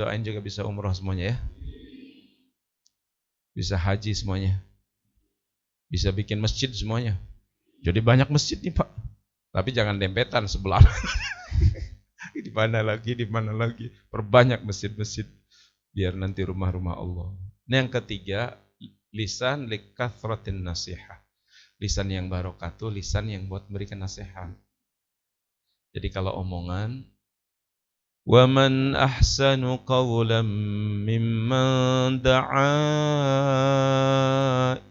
Doain juga bisa umroh semuanya ya. Bisa haji semuanya. Bisa bikin masjid semuanya. Jadi banyak masjid nih Pak. Tapi jangan dempetan sebelah. Di mana lagi, di mana lagi. Perbanyak masjid-masjid. Biar nanti rumah-rumah Allah. Nah yang ketiga, lisan likathratin nasihah. Lisan yang barokah itu lisan yang buat memberikan nasihat. Jadi kalau omongan, وَمَنْ أَحْسَنُ قَوْلًا مِّمَّنْ دَعَا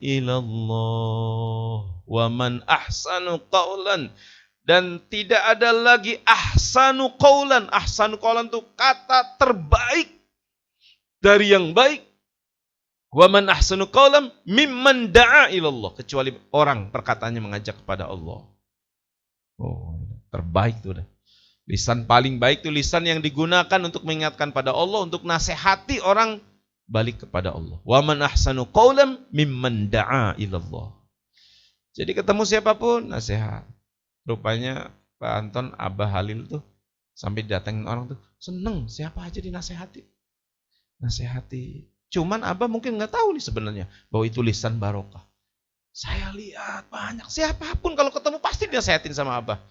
إِلَى اللَّهِ وَمَنْ أَحْسَنُ قَوْلًا, dan tidak ada lagi ahsanu qaulan. Ahsanu qaulan itu kata terbaik dari yang baik. وَمَنْ أَحْسَنُ قَوْلًا مِّمَّنْ دَعَا إِلَى اللَّهِ, kecuali orang perkataannya mengajak kepada Allah. Oh, terbaik itu dah. Lisan paling baik itu lisan yang digunakan untuk mengingatkan pada Allah, untuk nasihati orang balik kepada Allah. Wa man ahsanu qaulan mimman da'a ilallah. Jadi ketemu siapapun nasihat. Rupanya Pak Anton, Abah Halil tuh sampai datangin orang tuh seneng, siapa aja dinasehati. Nasihati. Cuman Abah mungkin nggak tahu nih sebenarnya bahwa itu lisan barokah. Saya lihat banyak siapapun kalau ketemu pasti dinasehatin sama Abah.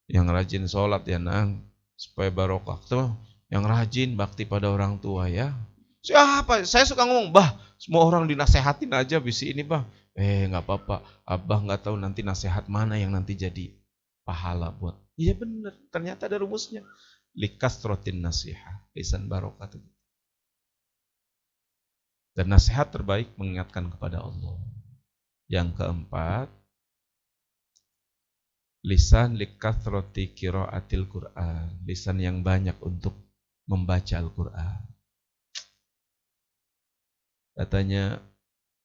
Yang rajin sholat ya nang, supaya barokah. Tuh, yang rajin bakti pada orang tua ya. Siapa? Saya suka ngomong, bah, semua orang dinasehatin aja bisi ini bah. Nggak apa-apa, Abah nggak tahu nanti nasihat mana yang nanti jadi pahala buat. Iya benar, ternyata ada rumusnya. Likasrotin nasihah, lisan barokah itu. Dan nasihat terbaik mengingatkan kepada Allah. Yang keempat, lisan likathroti qiraatil Qur'an, lisan yang banyak untuk membaca Al-Qur'an. Katanya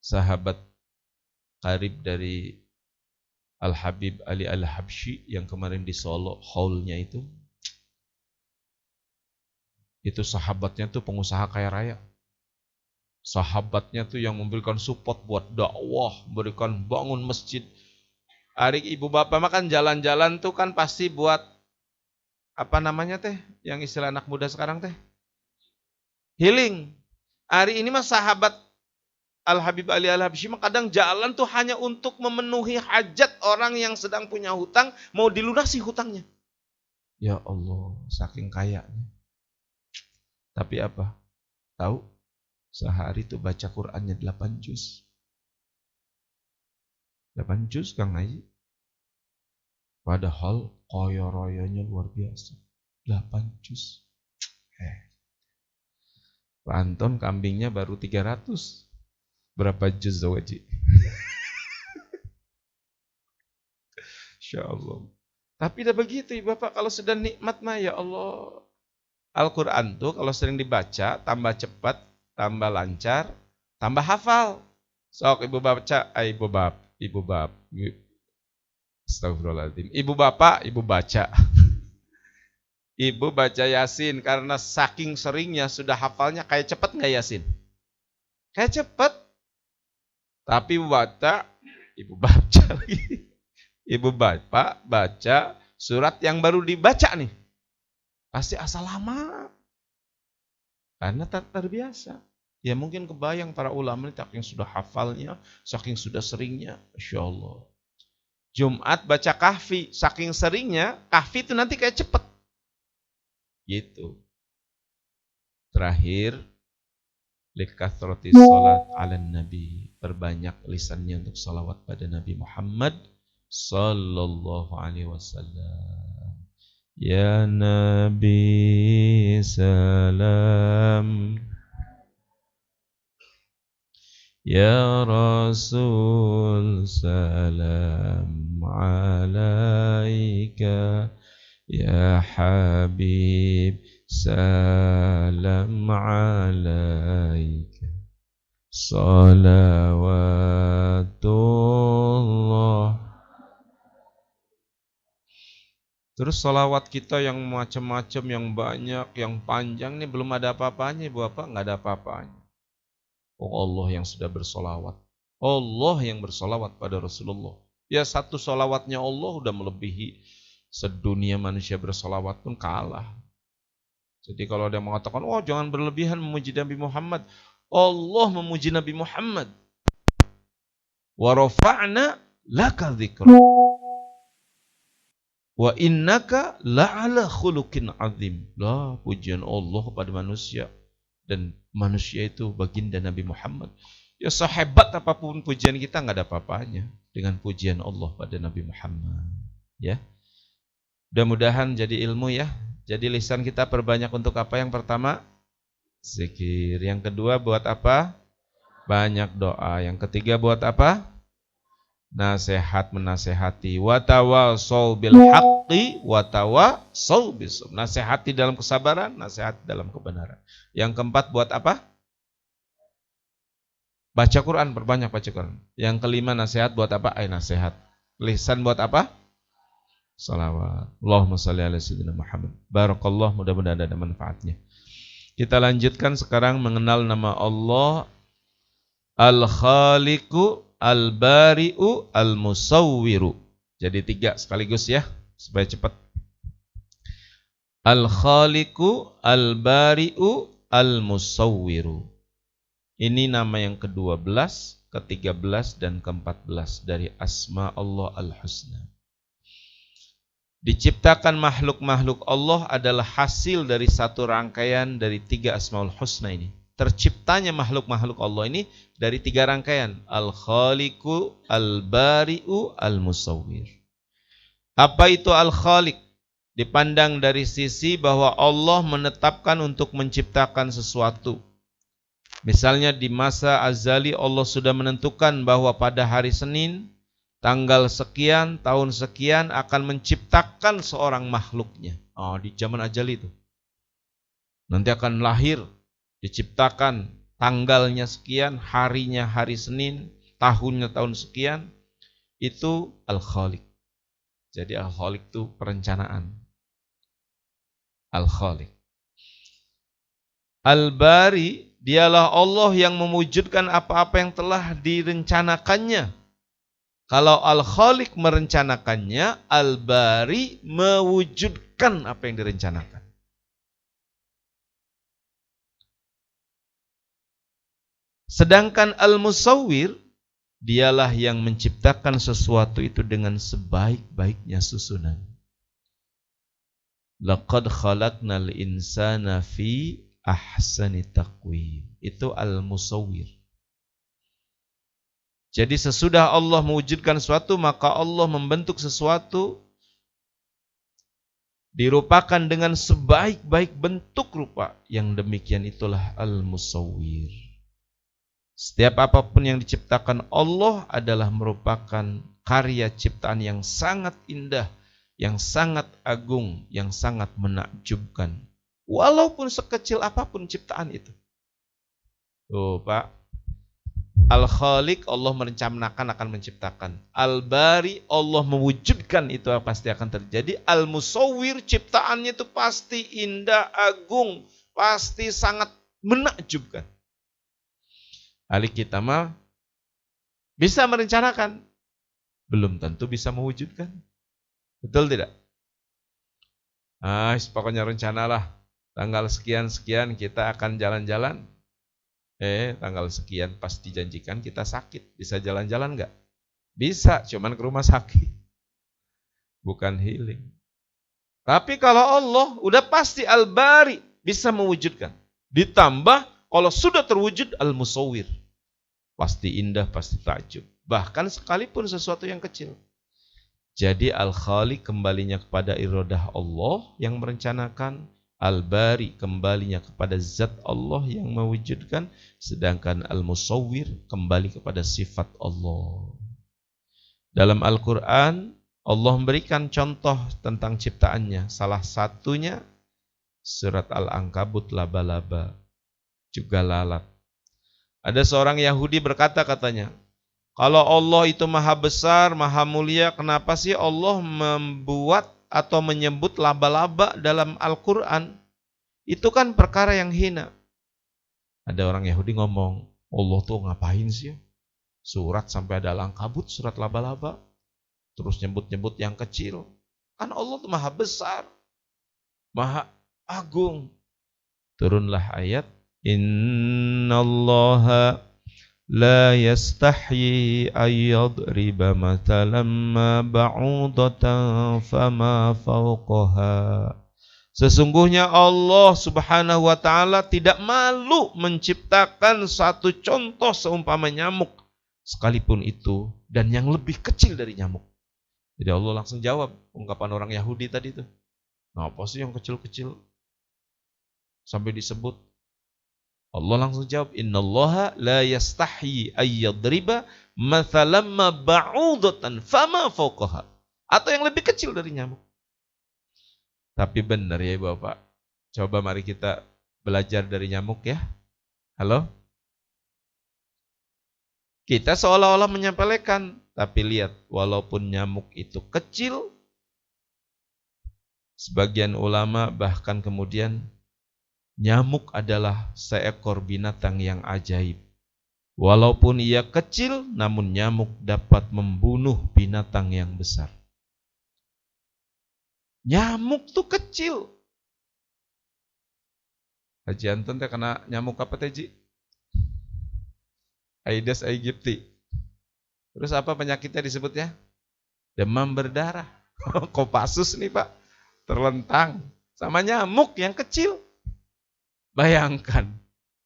sahabat karib dari Al-Habib Ali Al-Habsyi yang kemarin di Solo haulnya itu sahabatnya tuh pengusaha kaya raya. Sahabatnya tuh yang memberikan support buat dakwah, memberikan bangun masjid. Hari ibu bapak makan jalan-jalan tuh kan pasti buat apa namanya teh, yang istilah anak muda sekarang teh, healing. Hari ini mah sahabat Al-Habib Ali Al-Habsyi mah kadang jalan tuh hanya untuk memenuhi hajat orang yang sedang punya hutang, mau dilunasi hutangnya. Ya Allah, saking kayanya. Tapi apa? Tahu? Sehari tuh baca Qur'annya 8 juz. 8 juz Kang Haji. Padahal koyo-royonya luar biasa. 8 juz. Pak Anton kambingnya baru 300. Berapa juz Haji? Insya Allah. Tapi udah begitu Bapak, kalau sedang nikmat mah ya Allah. Al-Quran tuh kalau sering dibaca, tambah cepat, tambah lancar, tambah hafal. Sok ibu baca, ibu bab. Astagfirullahaladzim. Ibu bapak, ibu baca. Ibu baca Yasin karena saking seringnya sudah hafalnya, kayak cepet nggak Yasin? Kayak cepet. Tapi ibu baca, ibu baca lagi. Ibu bapak baca surat yang baru dibaca nih. Pasti asal lama. Karena tak terbiasa. Ya mungkin kebayang para ulama ini saking sudah hafalnya, saking sudah seringnya. Masya Allah. Jumat baca kahfi, saking seringnya, kahfi itu nanti kayak cepet. Gitu. Terakhir, likathroti salat ala nabi. Perbanyak lisannya untuk salawat pada Nabi Muhammad sallallahu alaihi wasallam. Ya Nabi salam, Ya Rasul salam alaika, Ya Habib salam alaika, salawatullah. Terus salawat kita yang macam-macam, yang banyak, yang panjang nih belum ada apa-apanya Ibu Bapak, nggak ada apa-apanya. Oh Allah yang sudah bersolawat. Allah yang bersolawat pada Rasulullah. Ya satu solawatnya Allah udah melebihi sedunia manusia bersolawat pun kalah. Jadi kalau ada yang mengatakan, oh jangan berlebihan memuji Nabi Muhammad. Allah memuji Nabi Muhammad. Wa rafa'na laka dzikra. Wa innaka la'ala khuluqin azim. Lah, pujian Allah kepada manusia. Dan manusia itu baginda Nabi Muhammad. Ya sehebat apapun pujian kita, nggak ada apa-apanya dengan pujian Allah pada Nabi Muhammad. Ya, mudah-mudahan jadi ilmu ya. Jadi lisan kita perbanyak untuk apa? Yang pertama, zikir. Yang kedua buat apa? Banyak doa. Yang ketiga buat apa? Nasihat, menasehati. Watawasau bil haqqi watawasau bis. Nasihati dalam kesabaran, nasihat dalam kebenaran. Yang keempat buat apa? Baca Quran, perbanyak baca Quran. Yang kelima nasihat buat apa? Nasihat. Lisan buat apa? Salawat. Allahumma salli ala sayyidina Muhammad. Barakallah, mudah-mudahan ada manfaatnya. Kita lanjutkan sekarang mengenal nama Allah Al-Khaliqu, Al-Bari'u, Al-Musawwiru. Jadi 3 sekaligus ya, supaya cepat. Al-Khaliqu, Al-Bari'u, Al-Musawwiru. Ini nama yang ke-12, ke-13 dan ke-14 dari Asma Allah Al-Husna. Diciptakan makhluk-makhluk Allah adalah hasil dari satu rangkaian dari 3 Asmaul Husna ini. Terciptanya makhluk-makhluk Allah ini dari 3 rangkaian. Al-Khaliqu, Al-Bari'u, Al-Musawwir. Apa itu Al-Khaliq? Dipandang dari sisi bahwa Allah menetapkan untuk menciptakan sesuatu. Misalnya di masa azali Allah sudah menentukan bahwa pada hari Senin tanggal sekian, tahun sekian akan menciptakan seorang makhluknya. Di zaman ajali itu. Nanti akan lahir, diciptakan tanggalnya sekian, harinya hari Senin, tahunnya tahun sekian. Itu Al-Khaliq. Jadi Al-Khaliq itu perencanaan. Al-Khaliq. Al-Bari, dialah Allah yang mewujudkan apa-apa yang telah direncanakannya. Kalau Al-Khaliq merencanakannya, Al-Bari mewujudkan apa yang direncanakan. Sedangkan Al-Musawwir, dialah yang menciptakan sesuatu itu dengan sebaik-baiknya susunan. Laqad khalaqnal insana fi ahsani taqwim. Itu Al-Musawwir. Jadi sesudah Allah mewujudkan sesuatu, maka Allah membentuk sesuatu dirupakan dengan sebaik-baik bentuk rupa. Yang demikian itulah Al-Musawwir. Setiap apapun yang diciptakan Allah adalah merupakan karya ciptaan yang sangat indah, yang sangat agung, yang sangat menakjubkan. Walaupun sekecil apapun ciptaan itu. Tuh Pak. Al-Khaliq, Allah merencanakan akan menciptakan. Al-Bari, Allah mewujudkan itu pasti akan terjadi. Al-Musawwir, ciptaannya itu pasti indah, agung, pasti sangat menakjubkan. Ali kita mah bisa merencanakan, belum tentu bisa mewujudkan. Betul tidak? Pokoknya rencanalah. Tanggal sekian-sekian kita akan jalan-jalan. Tanggal sekian pas dijanjikan kita sakit. Bisa jalan-jalan enggak? Bisa, cuman ke rumah sakit. Bukan healing. Tapi kalau Allah udah pasti Al-Bari, bisa mewujudkan. Ditambah kalau sudah terwujud Al-Musawwir. Pasti indah, pasti takjub. Bahkan sekalipun sesuatu yang kecil. Jadi Al-Khaliq kembalinya kepada iradah Allah yang merencanakan. Al-Bari kembalinya kepada zat Allah yang mewujudkan, sedangkan Al-Musawwir kembali kepada sifat Allah. Dalam Al-Quran, Allah memberikan contoh tentang ciptaannya. Salah satunya surat Al-Ankabut, laba-laba, juga lalat. Ada seorang Yahudi berkata katanya, kalau Allah itu maha besar, maha mulia, kenapa sih Allah membuat atau menyebut laba-laba dalam Al-Quran? Itu kan perkara yang hina. Ada orang Yahudi ngomong, Allah tuh ngapain sih? Surat sampai ada Al-Ankabut, surat laba-laba. Terus nyebut-nyebut yang kecil. Kan Allah tuh maha besar, maha agung. turunlah ayat innallaha la yastahyi ayyadriba mathalan ma ba'udatan fama fawqaha. Sesungguhnya Allah Subhanahu wa taala tidak malu menciptakan satu contoh seumpama nyamuk sekalipun itu dan yang lebih kecil dari nyamuk. Jadi Allah langsung jawab ungkapan orang Yahudi tadi itu. Nah, apa sih yang kecil-kecil sampai disebut? Allah langsung jawab, innallaha la yastahyi ayyadriba mathalan ma ba'udatan fama fawqaha. Atau yang lebih kecil dari nyamuk. Tapi benar ya Bapak. Coba mari kita belajar dari nyamuk ya. Halo? Kita seolah-olah menyepelekan, tapi lihat, walaupun nyamuk itu kecil, sebagian ulama bahkan kemudian nyamuk adalah seekor binatang yang ajaib. Walaupun ia kecil, namun nyamuk dapat membunuh binatang yang besar. Nyamuk tuh kecil. Haji Anton teh kena nyamuk apa teh Ji? Aedes aegypti. Terus apa penyakitnya disebutnya? Demam berdarah. Kopassus nih Pak. Terlentang. Sama nyamuk yang kecil. Bayangkan.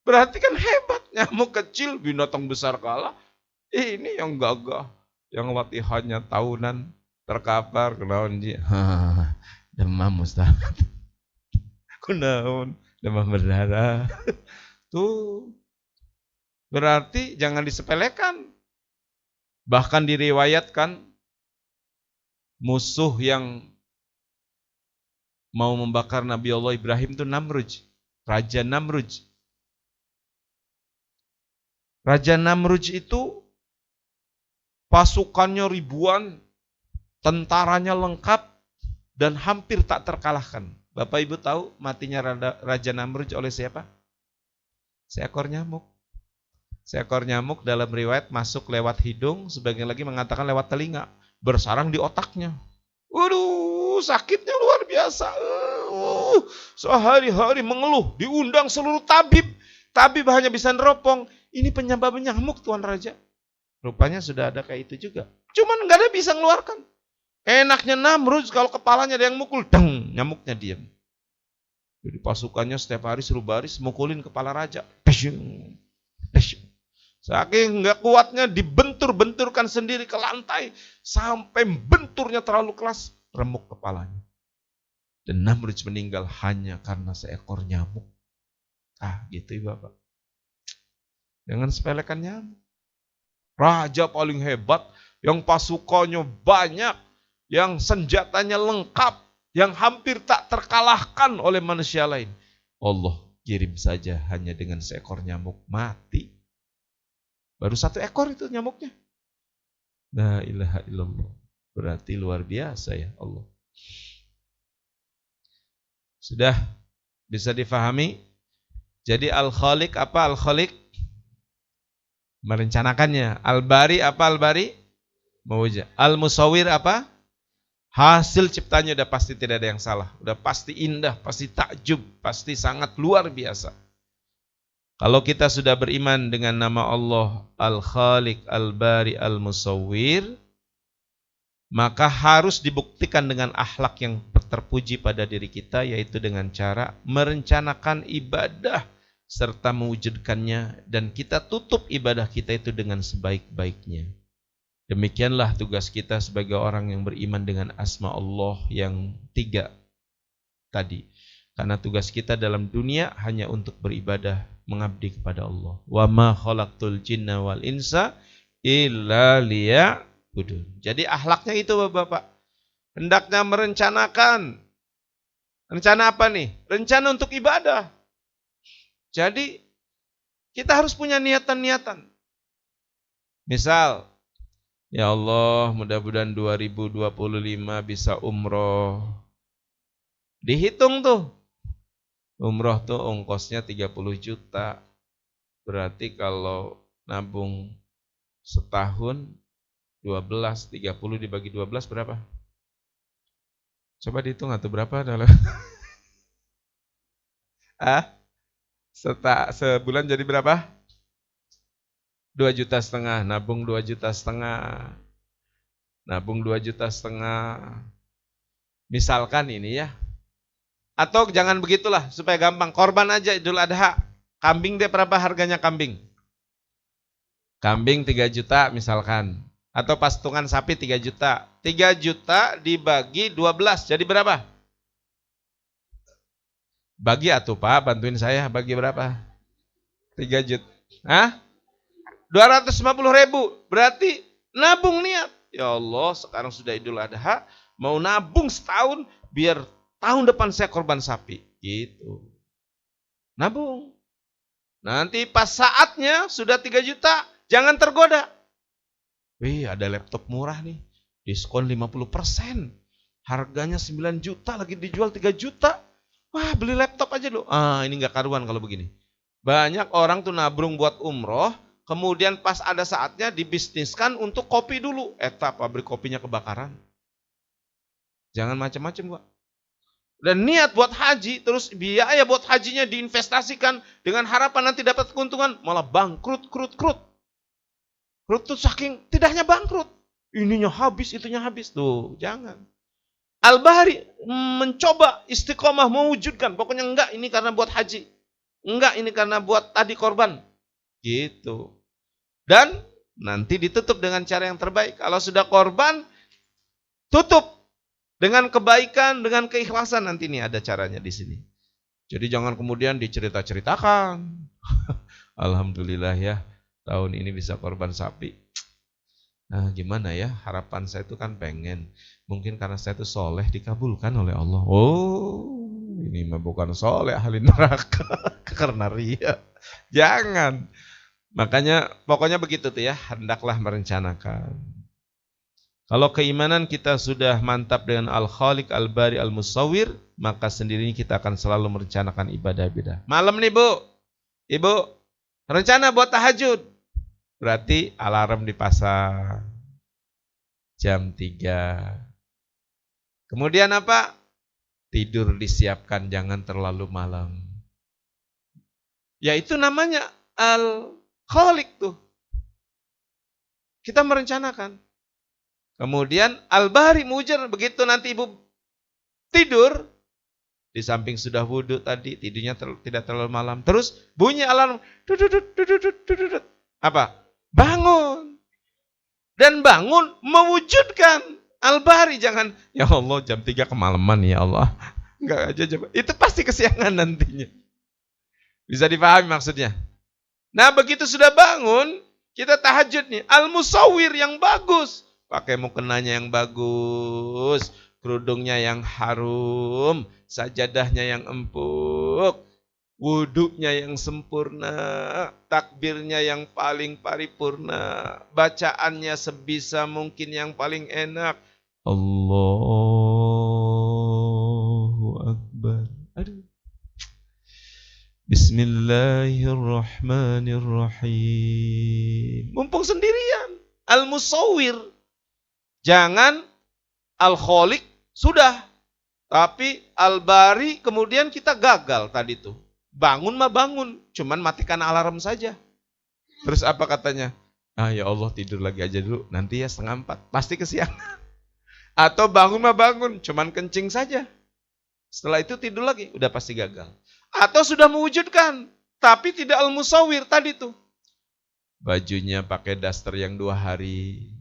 Berarti kan hebat. Nyamuk kecil, binatang besar kalah. Ini yang gagah. Yang latihannya tahunan. Terkapar. Kenaun Ji. Demam Ustaz. Kunaun. Demam berdarah. Tuh. Berarti jangan disepelekan. Bahkan diriwayatkan musuh yang mau membakar Nabi Allah Ibrahim itu Namruj. Raja Namruj. Raja Namruj itu pasukannya ribuan, tentaranya lengkap, dan hampir tak terkalahkan. Bapak Ibu tahu matinya Raja Namruj oleh siapa? Seekor nyamuk. Seekor nyamuk dalam riwayat masuk lewat hidung, sebagian lagi mengatakan lewat telinga, bersarang di otaknya. Waduh, sakitnya luar biasa. Sehari-hari mengeluh, diundang seluruh tabib. Tabib hanya bisa neropong. Ini penyebab nyamuk Tuan Raja. Rupanya sudah ada kayak itu juga. Cuman nggak ada bisa ngeluarkan. Enaknya Namrud kalau kepalanya ada yang mukul, deng, nyamuknya diam. Jadi pasukannya setiap hari suruh baris mukulin kepala raja. Saking nggak kuatnya dibentur-benturkan sendiri ke lantai sampai benturnya terlalu keras, remuk kepalanya. Dan Namrud meninggal hanya karena seekor nyamuk. Gitu ya Bapak. Jangan sepelekan nyamuk. Raja paling hebat, yang pasukannya banyak, yang senjatanya lengkap, yang hampir tak terkalahkan oleh manusia lain. Allah kirim saja hanya dengan seekor nyamuk mati. Baru satu ekor itu nyamuknya. La ilaha illallah. Berarti luar biasa ya Allah. Sudah bisa difahami? Jadi Al-Khaliq apa Al-Khaliq? Merencanakannya. Al-Bari apa Al-Bari? Mewujud. Al-Musawwir apa? Hasil ciptanya udah pasti tidak ada yang salah. Udah pasti indah, pasti takjub, pasti sangat luar biasa. Kalau kita sudah beriman dengan nama Allah Al-Khaliq, Al-Bari, Al-Musawwir, maka harus dibuktikan dengan akhlak yang terpuji pada diri kita, yaitu dengan cara merencanakan ibadah serta mewujudkannya, dan kita tutup ibadah kita itu dengan sebaik-baiknya. Demikianlah tugas kita sebagai orang yang beriman dengan asma Allah yang 3 tadi. Karena tugas kita dalam dunia hanya untuk beribadah, mengabdi kepada Allah. Wa ma khalaqtul jinna wal insa illa liya'budun. Jadi akhlaknya itu Bapak. Hendaknya merencanakan. Rencana apa nih? Rencana untuk ibadah. Jadi kita harus punya niatan-niatan. Misal, ya Allah, mudah-mudahan 2025 bisa umroh. Dihitung tuh. Umroh tuh ongkosnya 30 juta. Berarti kalau nabung setahun 12, 30 dibagi 12 berapa? Coba dihitung atau berapa adalah? Sebulan jadi berapa? 2,5 juta, nabung 2,5 juta. Nabung 2,5 juta. Misalkan ini ya. Atau jangan begitulah supaya gampang. Korban aja Idul Adha. Kambing deh berapa harganya kambing? Kambing 3 juta misalkan. Atau patungan sapi 3 juta. 3 juta dibagi 12. Jadi berapa? Bagi atuh Pak, bantuin saya. Bagi berapa? 3 juta. Hah? 250.000. Berarti nabung niat. Ya Allah, sekarang sudah Idul Adha. Mau nabung setahun biar tahun depan saya korban sapi. Gitu. Nabung. Nanti pas saatnya sudah 3 juta, jangan tergoda. Wih, ada laptop murah nih. Diskon 50%. Harganya 9 juta lagi dijual 3 juta. Wah, beli laptop aja dulu. Ini gak karuan kalau begini. Banyak orang tuh nabung buat umroh, kemudian pas ada saatnya dibisniskan untuk kopi dulu. Pabrik kopinya kebakaran. Jangan macam-macam, Pak. Dan niat buat haji, terus biaya buat hajinya diinvestasikan dengan harapan nanti dapat keuntungan, malah bangkrut. Krut tuh saking tidaknya bangkrut. Ininya habis, itunya habis. Tuh, jangan. Al-Bahri mencoba istiqomah mewujudkan, pokoknya enggak ini karena buat haji. Enggak ini karena buat tadi korban. Gitu. Dan nanti ditutup dengan cara yang terbaik. Kalau sudah korban, tutup dengan kebaikan, dengan keikhlasan. Nanti nih ada caranya di sini. Jadi jangan kemudian dicerita-ceritakan. Alhamdulillah ya, tahun ini bisa korban sapi. Nah gimana ya, harapan saya itu kan pengen. Mungkin karena saya itu soleh dikabulkan oleh Allah. Oh, ini mah bukan soleh, ahli neraka. Karena ria. Jangan. Makanya pokoknya begitu tuh ya, hendaklah merencanakan. Kalau keimanan kita sudah mantap dengan Al-Khaliq, Al-Bari, Al-Musawwir, maka sendirinya kita akan selalu merencanakan ibadah-ibadah. Malam nih Bu, Ibu, rencana buat tahajud. Berarti alarm dipasang jam 3. Kemudian apa? Tidur disiapkan, jangan terlalu malam. Ya itu namanya Al-Khaliq tuh. Kita merencanakan. Kemudian Al-Bahri mujar, begitu nanti ibu tidur, di samping sudah wudhu tadi, tidurnya tidak terlalu malam. Terus bunyi alarm, apa? Bangun. Dan bangun mewujudkan Al-Bahri, jangan, ya Allah jam 3 kemalaman ya Allah. Enggak aja coba. Itu pasti kesiangan nantinya. Bisa dipahami maksudnya? Nah begitu sudah bangun, kita tahajud nih. Al-Musawwir yang bagus. Pakai mukenanya yang bagus, kerudungnya yang harum, sajadahnya yang empuk, wudhunya yang sempurna, takbirnya yang paling paripurna, bacaannya sebisa mungkin yang paling enak. Allahu Akbar. Aduh. Bismillahirrahmanirrahim. Mumpung sendirian. Al-Musawwir. Jangan Al-Khaliq sudah, tapi Al-Bari kemudian kita gagal tadi tuh. Bangun mah bangun, cuman matikan alarm saja. Terus apa katanya? Ya Allah tidur lagi aja dulu, nanti ya 3:30. Pasti kesiangan. Atau bangun mah bangun, cuman kencing saja. Setelah itu tidur lagi, udah pasti gagal. Atau sudah mewujudkan, tapi tidak Al-Musawwir tadi tuh. Bajunya pakai daster yang 2 hari.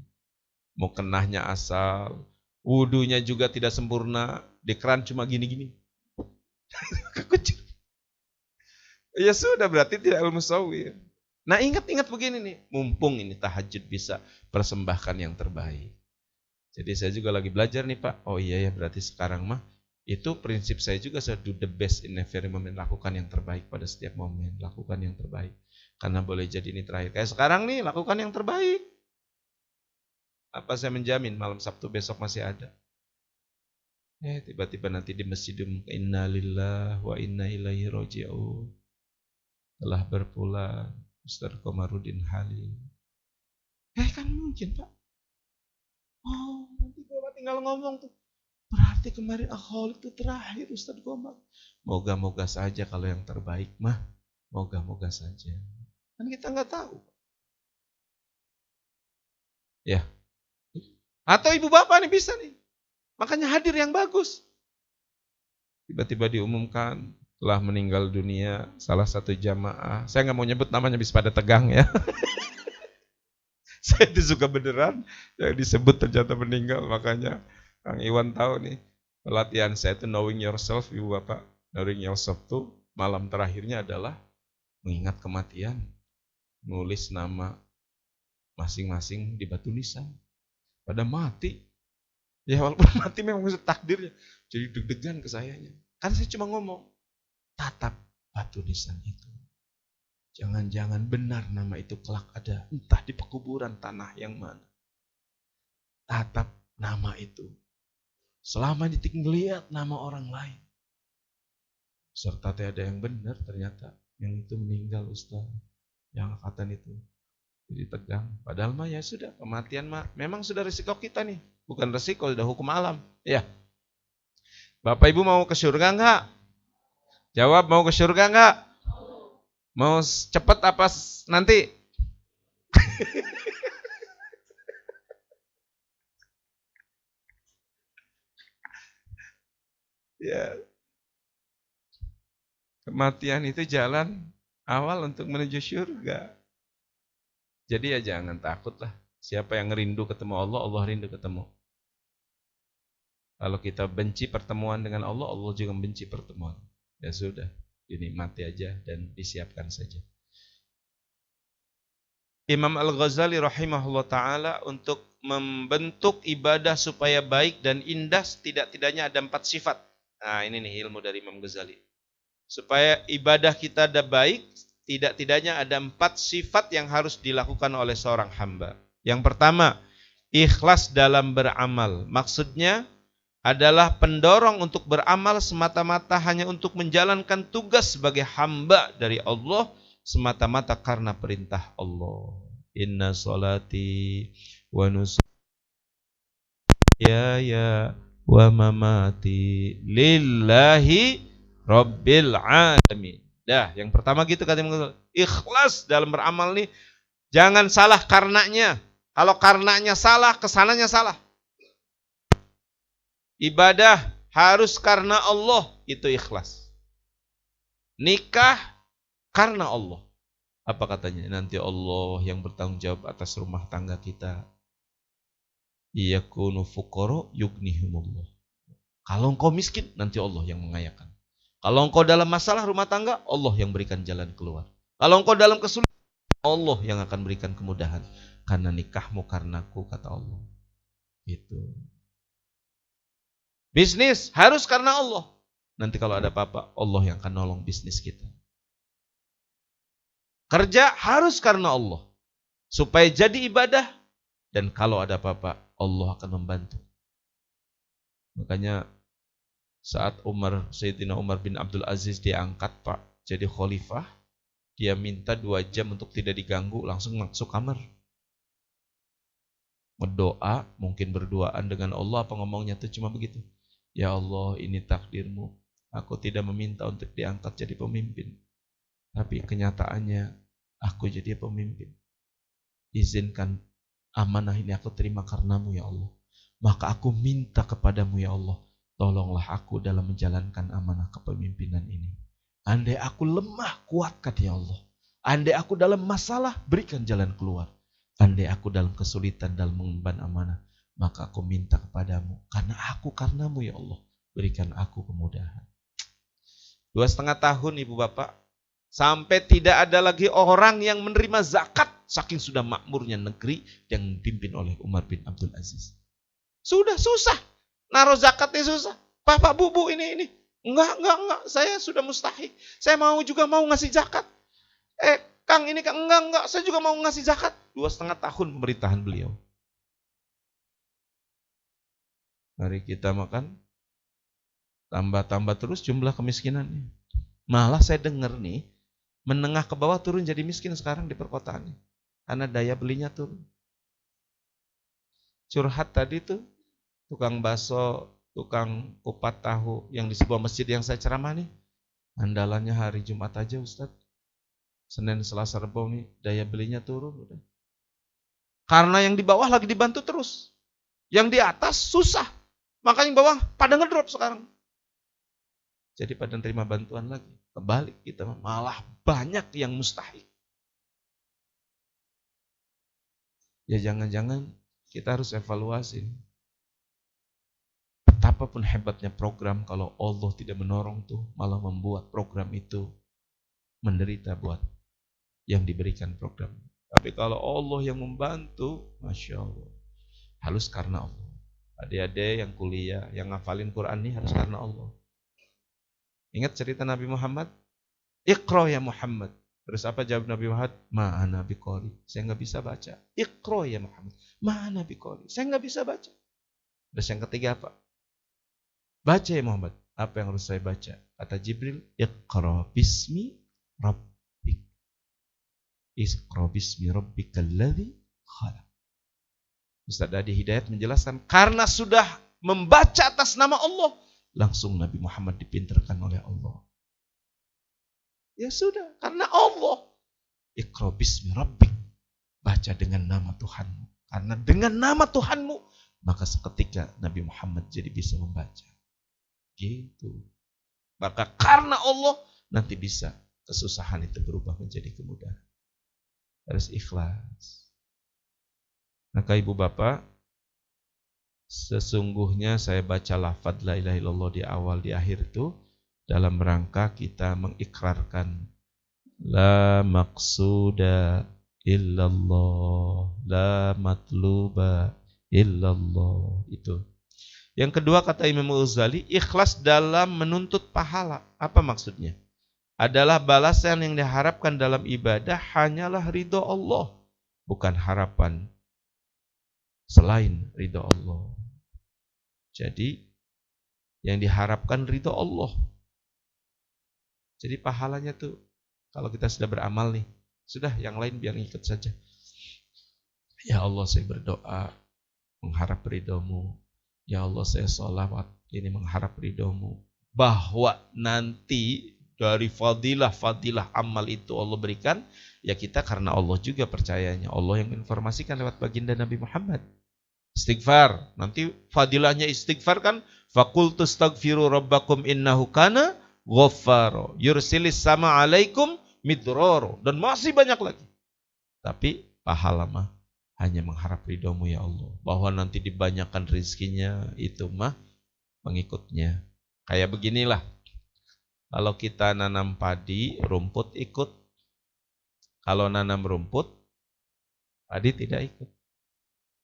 Mukenahnya asal, wudunya juga tidak sempurna, di keran cuma gini-gini. Ya sudah berarti tidak Al-Musawwir. Nah ingat-ingat begini nih, mumpung ini tahajud bisa persembahkan yang terbaik. Jadi saya juga lagi belajar nih Pak, oh iya ya berarti sekarang mah, itu prinsip saya juga, saya do the best in every moment, lakukan yang terbaik pada setiap momen, lakukan yang terbaik. Karena boleh jadi ini terakhir, kayak sekarang nih, lakukan yang terbaik. Apa saya menjamin malam Sabtu besok masih ada? Tiba-tiba nanti di masjid inna lillahi wa inna ilaihi raji'un. Telah berpulang Ustaz Komarudin Halil. Kan mungkin Pak. Oh, nanti Bapak tinggal ngomong tuh. Berarti kemarin Al-Khaliq itu terakhir Ustaz Komar. Moga-moga saja kalau yang terbaik mah Moga-moga saja. Kan kita nggak tahu. Ya. Atau ibu bapak nih bisa nih. Makanya hadir yang bagus. Tiba-tiba diumumkan telah meninggal dunia salah satu jamaah. Saya nggak mau nyebut namanya, bisa pada tegang ya. Saya itu suka beneran yang disebut ternyata meninggal. Makanya Kang Iwan tahu nih, pelatihan saya itu knowing yourself, ibu bapak. Knowing yourself tuh malam terakhirnya adalah mengingat kematian, nulis nama masing-masing di batu nisan. Pada mati, ya walaupun mati memang sudah takdirnya. Jadi deg-degan ke sayanya. Kan saya cuma ngomong, tatap batu nisan itu. Jangan-jangan benar nama itu kelak ada, entah di pekuburan tanah yang mana. Tatap nama itu. Selama ditinggal lihat nama orang lain. Serta ada yang benar ternyata. Yang itu meninggal Ustaz. Yang angkatan itu. Jadi tegang. Padahal mah ya sudah, kematian mah memang sudah risiko kita nih. Bukan risiko, sudah hukum alam. Ya. Bapak Ibu mau ke surga enggak? Jawab, mau ke surga enggak? Mau cepet apa nanti? Ya. Kematian itu jalan awal untuk menuju surga. Jadi ya jangan takut lah. Siapa yang rindu ketemu Allah, Allah rindu ketemu. Kalau kita benci pertemuan dengan Allah, Allah juga benci pertemuan. Ya sudah, dinikmati aja dan disiapkan saja. Imam Al-Ghazali rahimahullah ta'ala untuk membentuk ibadah supaya baik dan indah, tidak-tidaknya ada 4 sifat. Nah ini nih ilmu dari Imam Ghazali. Supaya ibadah kita ada baik, tidak-tidaknya ada 4 sifat yang harus dilakukan oleh seorang hamba. Yang pertama, ikhlas dalam beramal. Maksudnya adalah pendorong untuk beramal semata-mata hanya untuk menjalankan tugas sebagai hamba dari Allah, semata-mata karena perintah Allah. Inna salati wa nusuki ya wa mamati lillahi rabbil alamin. Dah, yang pertama gitu kata Imam, ikhlas dalam beramal nih, jangan salah karenanya. Kalau karenanya salah, kesananya salah. Ibadah harus karena Allah, itu ikhlas. Nikah karena Allah. Apa katanya? Nanti Allah yang bertanggung jawab atas rumah tangga kita. Iyakunu fuqara yughnihumullah. Kalau engkau miskin, nanti Allah yang mengayakan. Kalau engkau dalam masalah rumah tangga, Allah yang berikan jalan keluar. Kalau engkau dalam kesulitan, Allah yang akan berikan kemudahan. Karena nikahmu karenaku, kata Allah. Itu. Bisnis harus karena Allah. Nanti kalau ada apa-apa, Allah yang akan nolong bisnis kita. Kerja harus karena Allah. Supaya jadi ibadah. Dan kalau ada apa-apa, Allah akan membantu. Makanya saat Sayyidina Umar bin Abdul Aziz diangkat Pak jadi khalifah, dia minta 2 jam untuk tidak diganggu, langsung masuk kamar. Berdoa, mungkin berduaan dengan Allah, apa ngomongnya tuh cuma begitu. Ya Allah, ini takdirmu. Aku tidak meminta untuk diangkat jadi pemimpin. Tapi kenyataannya, aku jadi pemimpin. Izinkan amanah ini aku terima karenamu ya Allah. Maka aku minta kepadamu ya Allah, tolonglah aku dalam menjalankan amanah kepemimpinan ini. Andai aku lemah, kuatkan ya Allah. Andai aku dalam masalah, berikan jalan keluar. Andai aku dalam kesulitan dalam mengemban amanah, maka aku minta kepadamu, karenamu ya Allah, berikan aku kemudahan. 2,5 tahun ibu bapak, sampai tidak ada lagi orang yang menerima zakat, saking sudah makmurnya negeri yang dipimpin oleh Umar bin Abdul Aziz. Sudah susah, naruh zakatnya susah. Bapak bu ini. Enggak, saya sudah mustahil. Saya juga mau ngasih zakat. Kang ini Kang, enggak, saya juga mau ngasih zakat. 2,5 tahun pemerintahan beliau. Mari kita makan, tambah terus jumlah kemiskinannya. Malah saya dengar nih, menengah ke bawah turun jadi miskin sekarang di perkotaan. Karena daya belinya turun. Curhat tadi tuh, tukang bakso, tukang kupat tahu yang di sebuah masjid yang saya ceramah nih, andalannya hari Jumat aja Ustadz. Senin, Selasa, Rabu nih daya belinya turun udah. Karena yang di bawah lagi dibantu terus. Yang di atas susah. Makanya yang bawah pada ngedrop sekarang. Jadi pada terima bantuan lagi. Kebalik kita malah banyak yang mustahil. Ya jangan-jangan kita harus evaluasi. Betapapun hebatnya program, kalau Allah tidak menolong tuh malah membuat program itu menderita buat yang diberikan program. Tapi kalau Allah yang membantu, Masya Allah, halus karena Allah. Adik-adik yang kuliah, yang ngafalin Quran ini harus karena Allah. Ingat cerita Nabi Muhammad? Iqra ya Muhammad. Terus apa jawab Nabi Muhammad? Ma'ana biqari. Saya nggak bisa baca. Iqra ya Muhammad. Ma'ana biqari. Saya nggak bisa baca. Terus yang ketiga apa? Baca ya Muhammad. Apa yang harus saya baca? Kata Jibril, Iqra bismi rabbik. Iqra bismi rabbikal ladzi khalaq. Ustaz Adi Hidayat menjelaskan, karena sudah membaca atas nama Allah, langsung Nabi Muhammad dipinterkan oleh Allah. Ya sudah, karena Allah. Iqra bismi rabbik. Baca dengan nama Tuhanmu. Karena dengan nama Tuhanmu, maka seketika Nabi Muhammad jadi bisa membaca. Gitu. Maka karena Allah, nanti bisa kesusahan itu berubah menjadi kemudahan. Harus ikhlas. Maka ibu bapak, sesungguhnya saya baca lafaz la ilaha illallah di awal di akhir itu dalam rangka kita mengikrarkan la maqsuda illallah, la matluba illallah. Itu. Yang kedua kata Imam Ghazali, ikhlas dalam menuntut pahala. Apa maksudnya? Adalah balasan yang diharapkan dalam ibadah hanyalah ridho Allah, bukan harapan selain ridho Allah. Jadi yang diharapkan ridho Allah. Jadi pahalanya tuh kalau kita sudah beramal nih, sudah yang lain biar ikut saja. Ya Allah saya berdoa mengharap ridho-Mu. Ya Allah saya sholawat ini mengharap ridho-Mu. Bahwa nanti dari fadilah amal itu Allah berikan, ya kita karena Allah juga percayanya. Allah yang informasikan lewat baginda Nabi Muhammad. Istighfar, nanti fadilahnya istighfar kan, faqultu astaghfiru rabbakum innahu kana ghaffara yursilis sama alaikum midrara, dan masih banyak lagi. Tapi pahala mah hanya mengharap ridho-Mu ya Allah. Bahwa nanti dibanyakan rezekinya itu mah pengikutnya. Kayak beginilah. Kalau kita nanam padi, rumput ikut. Kalau nanam rumput, padi tidak ikut.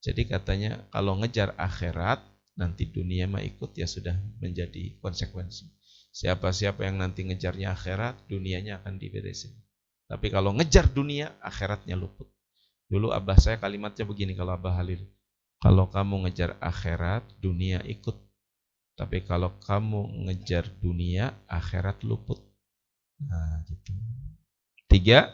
Jadi katanya kalau ngejar akhirat, nanti dunia mah ikut, ya sudah menjadi konsekuensi. Siapa-siapa yang nanti ngejarnya akhirat, dunianya akan diberesin. Tapi kalau ngejar dunia, akhiratnya luput. Dulu abah saya kalimatnya begini kalau Abah Halil. Kalau kamu ngejar akhirat, dunia ikut. Tapi kalau kamu ngejar dunia, akhirat luput. Nah, gitu. 3,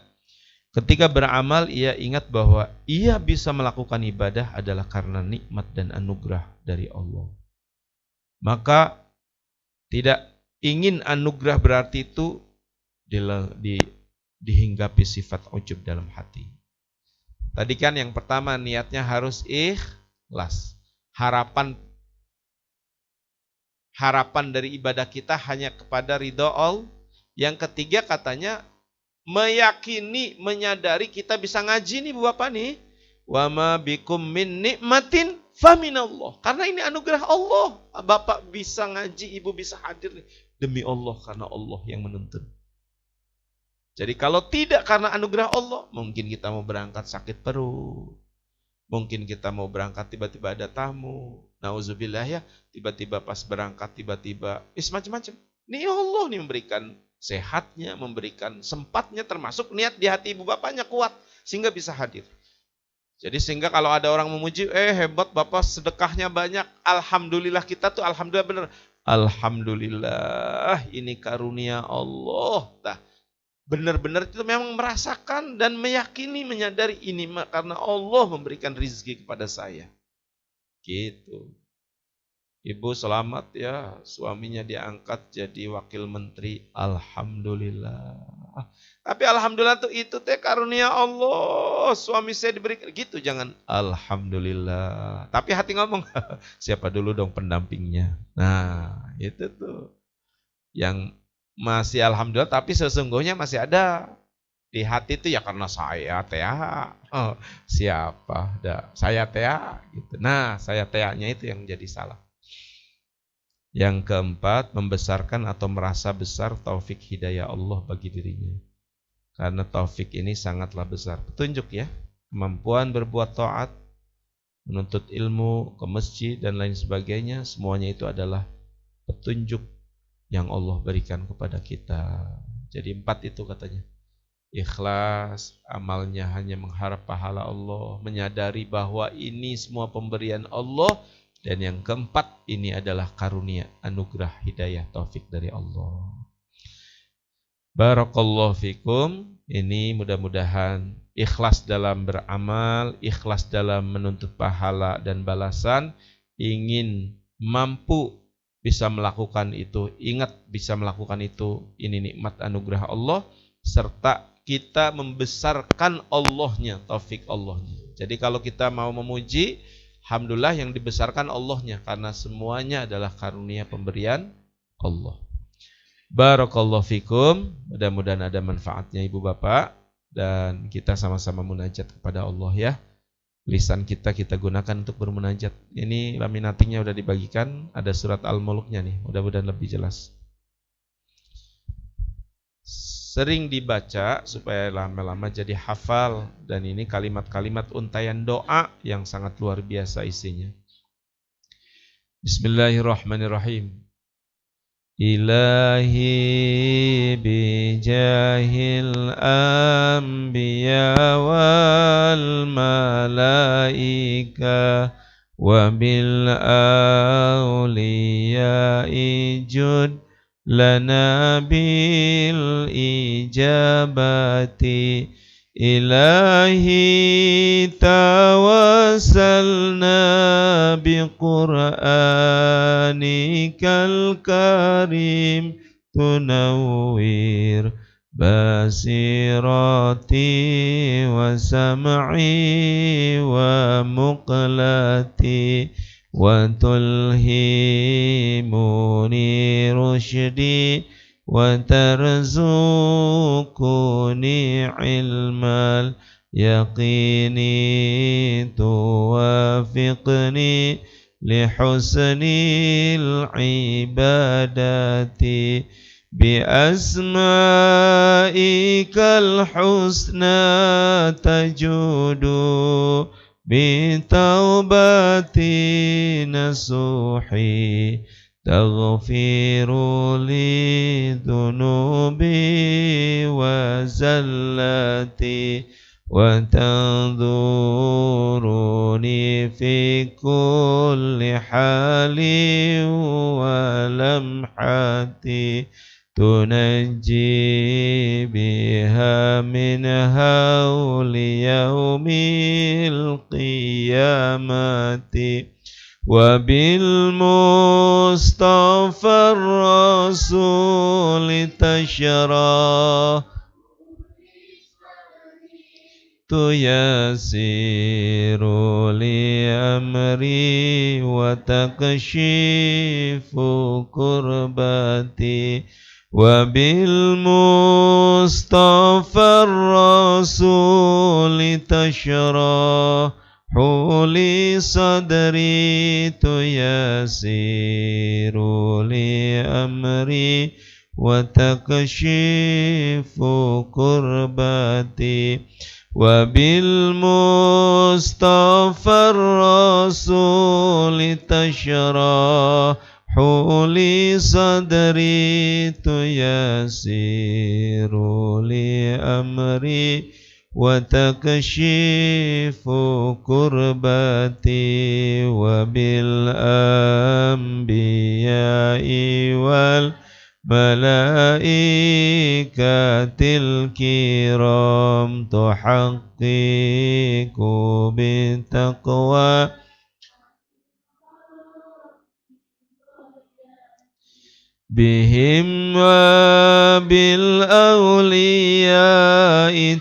ketika beramal ia ingat bahwa ia bisa melakukan ibadah adalah karena nikmat dan anugerah dari Allah. Maka tidak ingin anugerah berarti itu dihinggapi sifat ujub dalam hati. Tadi kan yang pertama niatnya harus ikhlas. Harapan dari ibadah kita hanya kepada ridho Allah. Yang ketiga katanya meyakini, menyadari kita bisa ngaji nih Bu Bapak nih. Wa ma bikum min nikmatin faminallah. Karena ini anugerah Allah. Bapak bisa ngaji, Ibu bisa hadir nih. Demi Allah, karena Allah yang menuntun. Jadi kalau tidak karena anugerah Allah, mungkin kita mau berangkat sakit perut. Mungkin kita mau berangkat tiba-tiba ada tamu. Nauzubillah ya, tiba-tiba pas berangkat tiba-tiba macam-macam. Ini Allah nih memberikan sehatnya, memberikan sempatnya, termasuk niat di hati ibu bapaknya kuat sehingga bisa hadir. Jadi sehingga kalau ada orang memuji, hebat Bapak sedekahnya banyak. Alhamdulillah, kita tuh alhamdulillah bener. Alhamdulillah ini karunia Allah. Nah, benar-benar itu memang merasakan dan meyakini, menyadari ini karena Allah memberikan rezeki kepada saya. Gitu. Ibu selamat ya, suaminya diangkat jadi wakil menteri. Alhamdulillah. Tapi alhamdulillah tuh itu teh karunia Allah. Suami saya diberi gitu, jangan alhamdulillah. Tapi hati ngomong, siapa dulu dong pendampingnya. Nah, itu tuh yang masih alhamdulillah tapi sesungguhnya masih ada di hati itu ya karena saya teh oh, siapa dah saya teh gitu. Nah, saya tehnya itu yang jadi salah. Yang keempat, membesarkan atau merasa besar taufik hidayah Allah bagi dirinya. Karena taufik ini sangatlah besar. Petunjuk ya, kemampuan berbuat taat, menuntut ilmu, ke masjid dan lain sebagainya, semuanya itu adalah petunjuk yang Allah berikan kepada kita. Jadi 4 itu katanya. Ikhlas, amalnya hanya mengharap pahala Allah, menyadari bahwa ini semua pemberian Allah. Dan yang keempat, ini adalah karunia, anugerah, hidayah, taufik dari Allah. Barakallahu fikum. Ini mudah-mudahan ikhlas dalam beramal, ikhlas dalam menuntut pahala dan balasan, ingin mampu bisa melakukan itu, ingat bisa melakukan itu, ini nikmat anugerah Allah, serta kita membesarkan Allahnya, taufik Allahnya. Jadi kalau kita mau memuji, alhamdulillah yang dibesarkan Allahnya, karena semuanya adalah karunia pemberian Allah. Barakallahu fikum. Mudah-mudahan ada manfaatnya Ibu Bapak, dan kita sama-sama munajat kepada Allah ya. Lisan kita gunakan untuk bermunajat. Ini laminatingnya udah dibagikan, ada surat Al-Mulknya nih, mudah-mudahan lebih jelas. Sering dibaca supaya lama-lama jadi hafal, dan ini kalimat-kalimat untayan doa yang sangat luar biasa isinya. Bismillahirrahmanirrahim. Ilahi bijahil anbiya wal malaika wa bil awliya ijud lana bil ijabati. Ilahi tawassalna biqur'anikal karim tunawwir basirati wa sam'i wa muqlati wa tulhimuni rusydi wa tarzuquni ilmal yaqini tuwafiqni lihusnil ibadati bi asma'ikal husna tajudu bi taubati nasuhi taghfiru li dhunubi wa zallati wa tanzuruni fi kulli hali wa lamhati tunajji biha min hawli yaumil qiyamati wa bil mustafa rasul tashrah tu yasiru li amri wa takshifu kurbati wa bil mustafa rasul tashrah huli sadri tu yasiru li amri wa takshifu kurbati wa bil mustafa rasul tashrahu li sadri tu yasiru li amri wa takshifu kurbati wa bil anbiya'i wal malaikatil kiram tuhaqqiqu bitaqwa بهم وبالأولياء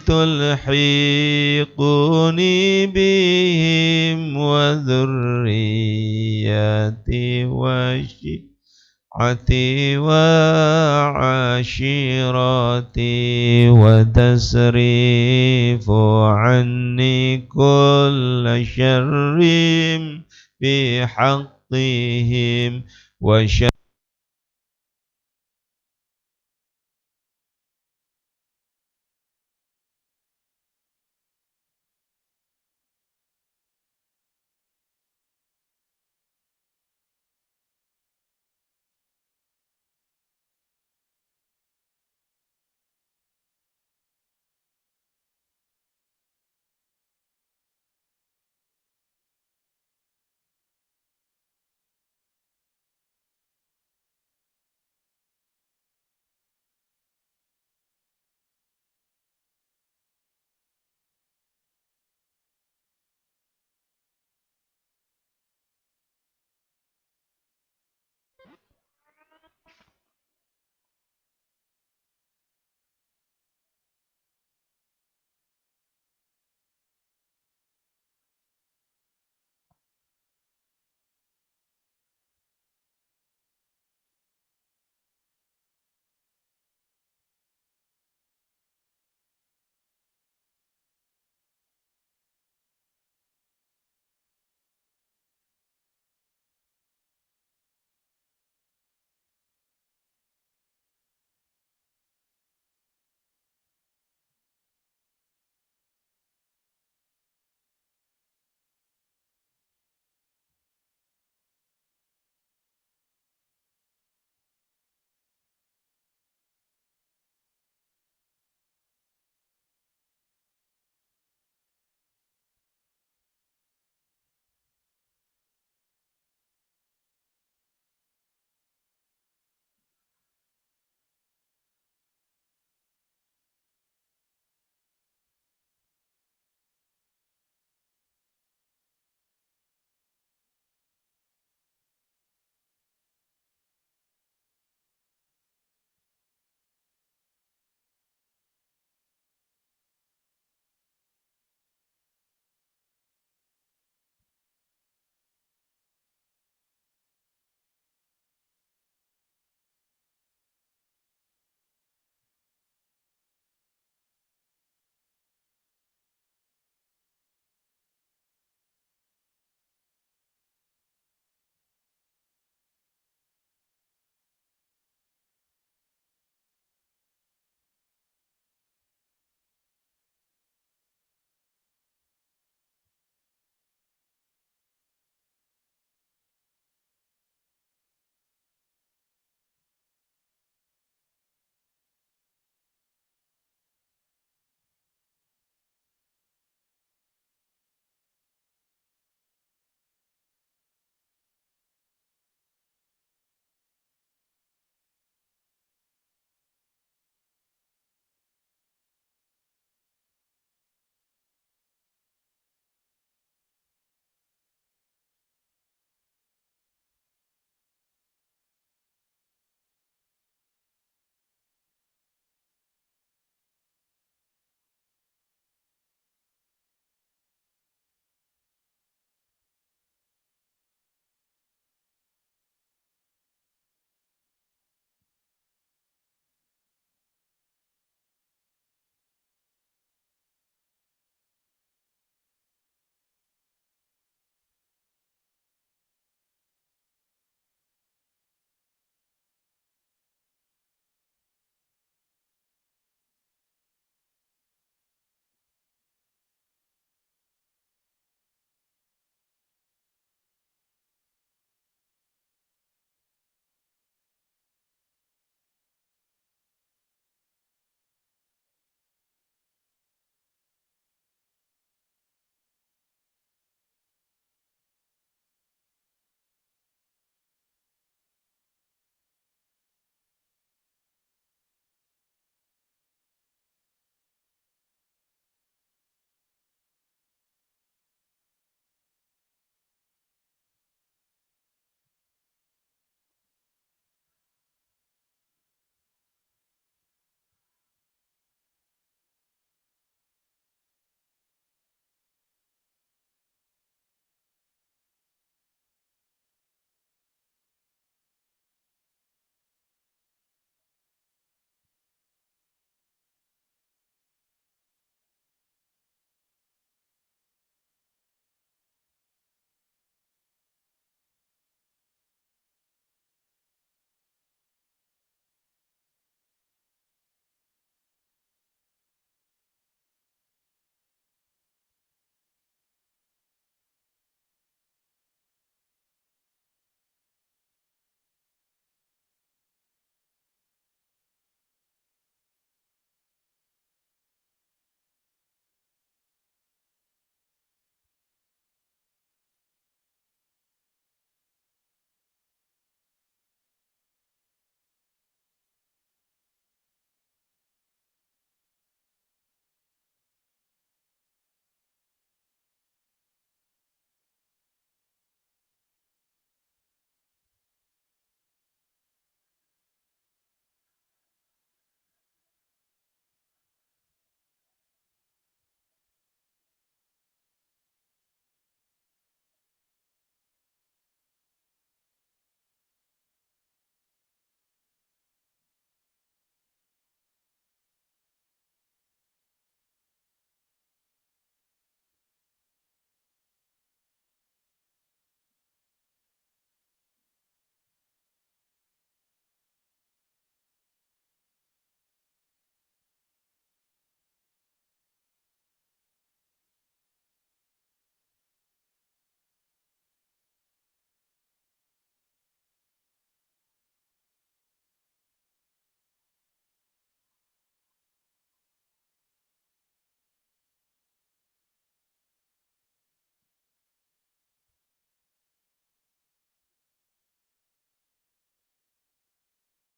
تلحقني بهم وذريتي وشيعتي وعشيرتي وتصريف عني كل شر بحقهم وشر